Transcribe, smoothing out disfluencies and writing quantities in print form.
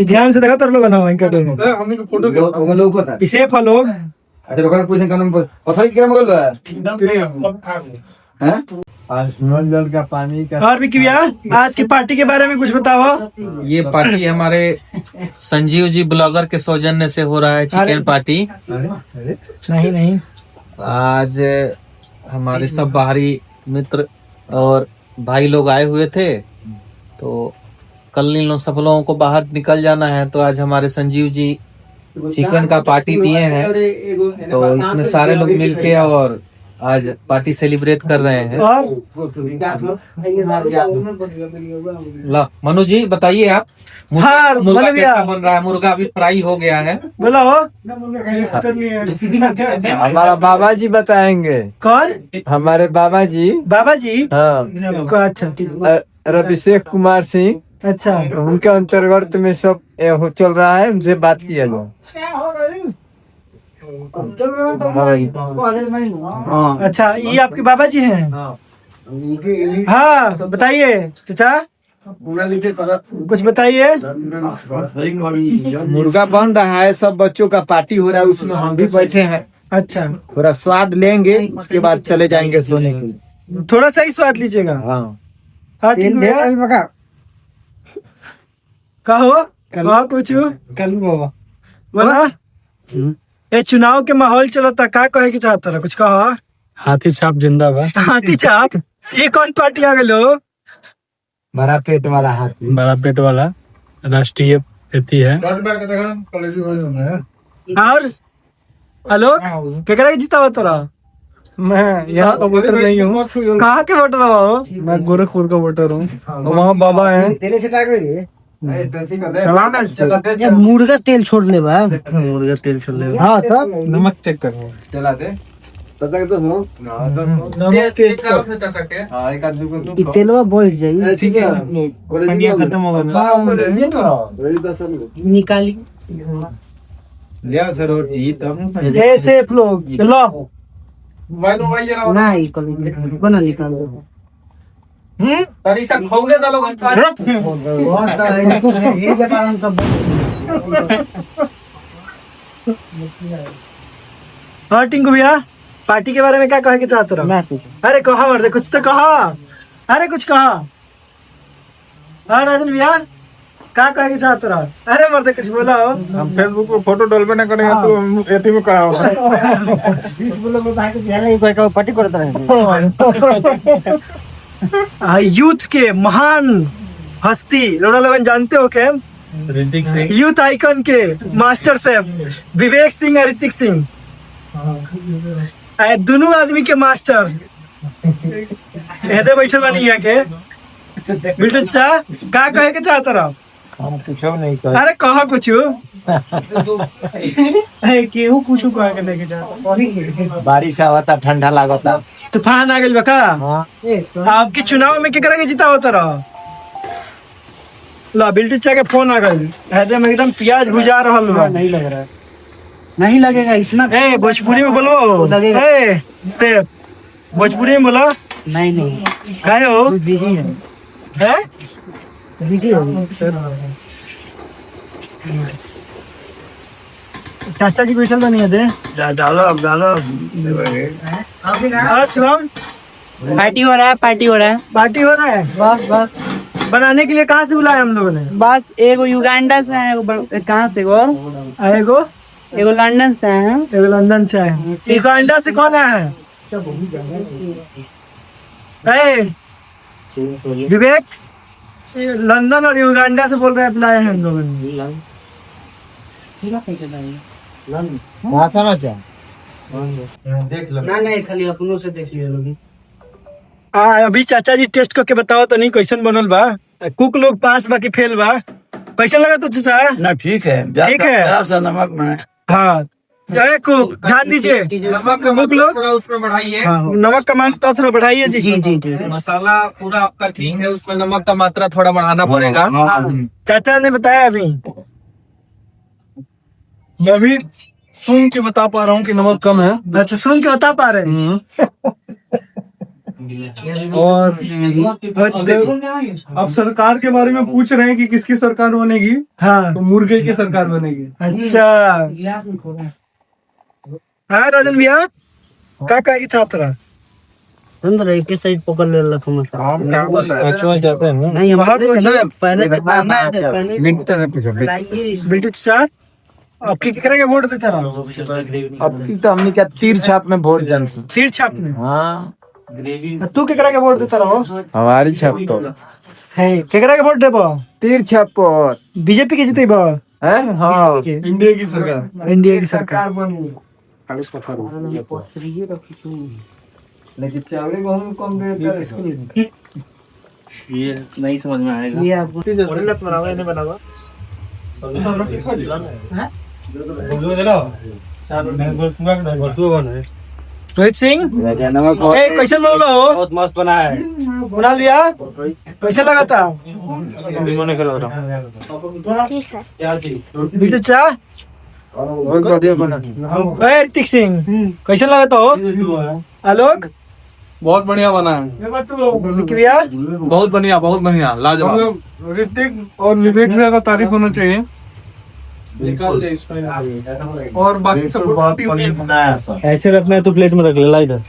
ध्यान से देखा तर लोग ना इसे फलोग जल का पानी का। और भी भैया आज की पार्टी के बारे में कुछ बताओ। ये पार्टी हमारे संजीव जी ब्लॉगर के सौजन्य से हो रहा है, चिकन पार्टी। नहीं आज हमारे सब बाहरी मित्र और भाई लोग आए हुए थे, तो कल इन लोग सब लोगों को बाहर निकल जाना है, तो आज हमारे संजीव जी चिकन का पार्टी दिए हैं, तो इसमें सारे लोग मिलके और आज पार्टी सेलिब्रेट कर रहे हैं। ला मनु जी बताइए आप। हाँ, मुर्गा कैसा बन रहा है? मुर्गा अभी फ्राई हो गया है। बोलो। हमारा बाबा जी बताएंगे। कौन? हमारे बाबा जी। बाबा जी? हाँ। अच्छा। अभिषेक कुमार सिंह। अच्छा, उनके अंतर्गत में सब चल रहा है, उनसे बात किया जाए। अच्छा, ये आपके बाबा जी हैं? हाँ बताइए चाचा, कुछ बताइए। मुर्गा बन रहा है, सब बच्चों का पार्टी हो रहा है, उसमें हम भी बैठे हैं। अच्छा, थोड़ा स्वाद लेंगे, उसके बाद चले जाएंगे सोने के लिए। थोड़ा सा ही स्वाद लीजिएगा। हाँ कहो कुछ बोला। ये चुनाव के माहौल चलता, क्या कहे की चाहता रहा? कुछ कहो। हाथी छाप जिंदाबाद। हाथी छाप? ये कौन पार्टी आ गए लोग? बड़ा पेट वाला हाथी। बड़ा पेट वाला राष्ट्रीय खेती है। और हेलो, केकरा के जीता हुआ तोरा? मैं यहाँ का वोटर नहीं हूँ। कहाँ के वोटर हो? मैं गोरखपुर का वोटर हूँ। वहाँ बाबा है। मुर्गा तेल छोड़ने बा। मुर्गा तेल छोड़ने बा। हाँ तब नमक चेक करो। चला दे। तेलवा बढ़ जाये। ठीक है, खत्म हो निकाली रोटी तब ऐसे लोग लो नहीं बना निकाल दो। हाँ टिंकू भैया, पार्टी के बारे में क्या कहे के चाहते हो? अरे कहा मर्दे, कुछ तो कहा। अरे कुछ कहा। हाँ राजन भैया, क्या कहे के चाहते हो? अरे मर्दे कुछ बोला हो। हम फेसबुक पे फोटो डालबे ना करेंगे तो हम एथी में करा होगा। पार्टी करता है। यूथ के महान हस्ती लोड़ा लगन जानते हो क्या? ऋतिक सिंह। यूथ आइकन के मास्टर शेफ विवेक सिंह और ऋतिक सिंह, दोनों आदमी के मास्टर हेदे बैठल बनी है के। बिल्टू चा का कहे के चाहता रहा? हम कुछ नहीं कह। अरे कहा कुछ केहू कुछ कहे के नहीं चाहता। बारिश आवता, ठंडा लागता, तूफान आ गइल बका। आपके चुनाव में क्या करेंगे? जीता होता रहा ला। बिल्टू चा के फोन आ गइल, हेदे में एकदम प्याज भुजा रहल बा। नहीं लग रहा है। नहीं लगेगा इतना। ए भोजपुरी में बोलो। ए सेफ भोजपुरी में बोलो। नहीं काहे हो? है चाचा जी बैठल बनी है दे। डालो अब डालो। शिवम, पार्टी हो रहा है। पार्टी हो रहा है। बस बनाने के लिए कहाँ से बुलाया हम लोगों ने? बस एगो युगांडा से है, एगो कहाँ से एगो लंदन से है। एगो लंदन से है। युगांडा से कौन आया है? विवेक, लंदन और युगांडा से बोल रहे हैं, बुलाए हैं हम लोगों ने। भाषा ना चाह देख लो ना, नहीं खाली अपनों से देख लिया। अभी चाचा जी टेस्ट करके बताओ तो नहीं कैसन बनल बा। कुक लोग पास बाकी फेल बा। कैसा लगा तो चाचा? ना ठीक है, ठीक है। नमक में। हाँ जय खूब ध्यान दीजिए। नमक का मुख लो। थोड़ा उसमें बढ़ाइए। नमक का मात्रा थोड़ा बढ़ाइए जी। जी। मसाला पूरा आपका ठीक है, उसमें नमक का मात्रा थोड़ा बढ़ाना पड़ेगा। चाचा ने बताया अभी। मैं भी सुन के बता पा रहा हूँ कि नमक कम है। अच्छा सुन के बता पा रहे हैं। और अब सरकार के बारे में पूछ रहे हैं कि किसकी सरकार बनेगी, हाँ तो मुर्गे की सरकार बनेगी। अच्छा हाँ राजन भैया क्या कहेगी छात्रा? अंदर एक के साइड पकड़ ले ला तुम अच्छा जाते हैं ना। नहीं बहुत ना पहले बिल्टू चाचा अब की करेंगे वोट देते रहो। अब तो हमने क्या तीर छाप में वोट दें। तीर छाप में हाँ तू के करेंगे वोट देता रहो। हमारी छाप तो है के करेंगे वोट देबो? तीर छाप पर बीजेपी के जीतेबो? है। हाँ इंडिया की सरकार। इंडिया की सरकार। लेकिन चावल गेहूं कम रेट ये नहीं समझ में आएगा। ये आपको रोहित सिंह कैसे बोलो? बहुत मस्त बना है। कुणाल भैया कैसे लगा था? बिल्टू चाचा बहुत बढ़िया बना। ऋतिक सिंह कैसे लगा था? आलोक बहुत बढ़िया बना है। विकी भैया बहुत बढ़िया लाजवाब। ऋतिक और विवेक भैया का तारीफ होना चाहिए। और बाकी सब ऐसे रखना है तो प्लेट में रख ले ला इधर।